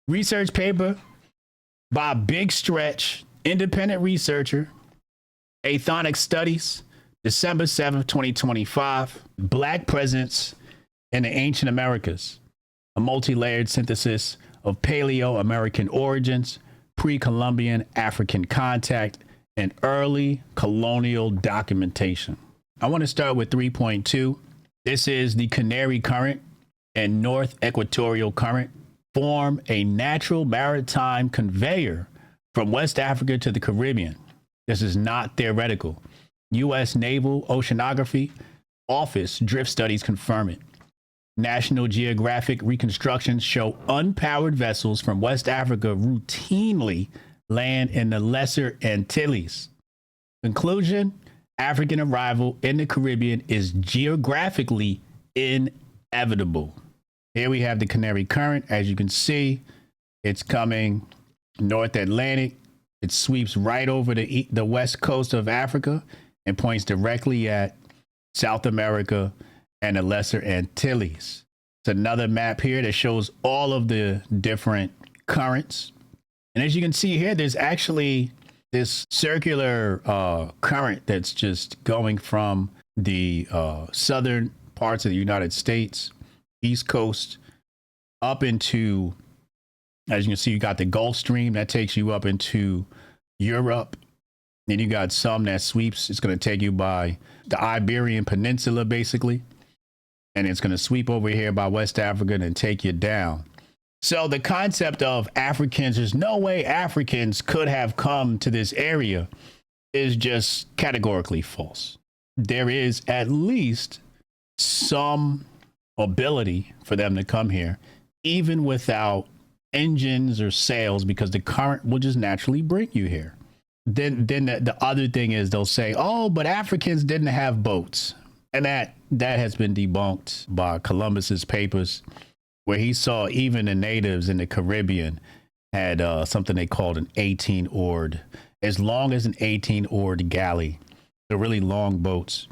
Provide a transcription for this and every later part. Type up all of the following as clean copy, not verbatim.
Research paper by Big Stretch, independent researcher, Athonic Studies, December 7th, 2025. Black presence in the ancient Americas, a multi-layered synthesis of Paleo-American origins, pre-Columbian African contact, and early colonial documentation. I want to start with 3.2. This is the Canary Current and North Equatorial Current form a natural maritime conveyor from West Africa to the Caribbean. This is not theoretical. U.S. Naval Oceanography Office drift studies confirm it. National Geographic reconstructions show unpowered vessels from West Africa routinely land in the Lesser Antilles. Conclusion: African arrival in the Caribbean is geographically inevitable. Here we have the Canary Current. As you can see, it's coming North Atlantic. It sweeps right over the west coast of Africa and points directly at South America and the Lesser Antilles. It's another map here that shows all of the different currents. And as you can see here, there's actually this circular current that's just going from the southern parts of the United States, East Coast, up into, as you can see, you got the Gulf Stream that takes you up into Europe. Then you got some that sweeps. It's going to take you by the Iberian Peninsula, basically. And it's going to sweep over here by West Africa and then take you down. So the concept of Africans, there's no way Africans could have come to this area, is just categorically false. There is at least some ability for them to come here, even without engines or sails, because the current will just naturally bring you here. Then the other thing is they'll say, oh, but Africans didn't have boats. And that has been debunked by Columbus's papers, where he saw even the natives in the Caribbean had something they called an 18-oared, as long as an 18-oared galley. They're really long boats.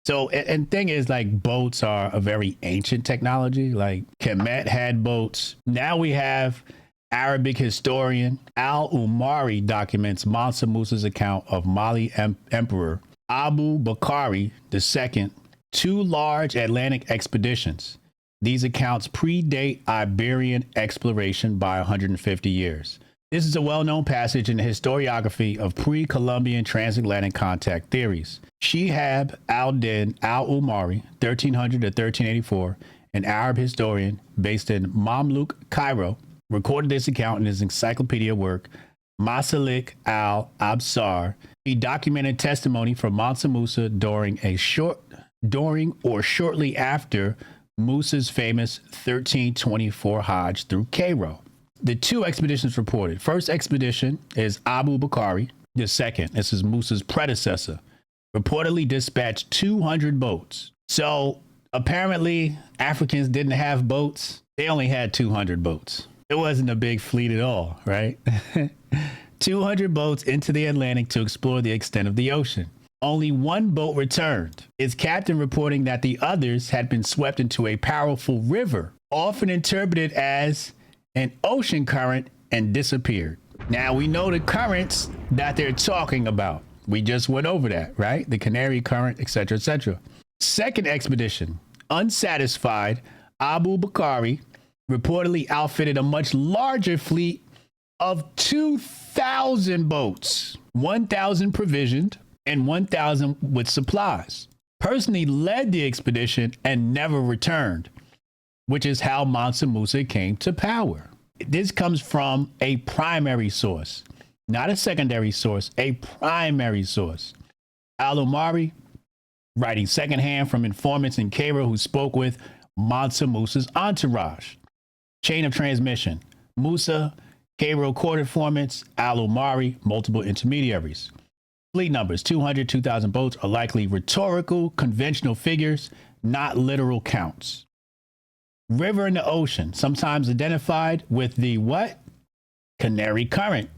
So, and thing is, like, boats are a very ancient technology. Like, Kemet had boats. Now we have Arabic historian Al-Umari documents Mansa Musa's account of Mali Emperor Abu Bakari II, 2 large Atlantic expeditions. These accounts predate Iberian exploration by 150 years. This is a well-known passage in the historiography of pre-Columbian transatlantic contact theories. Shihab al-Din al-Umari, 1300 to 1384, an Arab historian based in Mamluk, Cairo, recorded this account in his encyclopedia work, Masalik al-Absar. He documented testimony from Mansa Musa during or shortly after Musa's famous 1324 Hajj through Cairo. The 2 expeditions reported. First expedition is Abu Bakari. The second, this is Musa's predecessor, reportedly dispatched 200 boats. So apparently Africans didn't have boats. They only had 200 boats. It wasn't a big fleet at all, right? 200 boats into the Atlantic to explore the extent of the ocean. Only 1 boat returned, its captain reporting that the others had been swept into a powerful river, often interpreted as an ocean current, and disappeared. Now we know the currents that they're talking about. We just went over that, right? The Canary Current, etc., etc. Second expedition, unsatisfied, Abu Bakari reportedly outfitted a much larger fleet of 2,000 boats, 1,000 provisioned and 1,000 with supplies. Personally led the expedition and never returned, which is how Mansa Musa came to power. This comes from a primary source, not a secondary source, a primary source. Al-Umari, writing secondhand from informants in Cairo who spoke with Mansa Musa's entourage. Chain of transmission: Musa, Cairo court informants, Al-Umari, multiple intermediaries. Fleet numbers: 200, 2,000 boats are likely rhetorical, conventional figures, not literal counts. River in the ocean, sometimes identified with the what? Canary Current.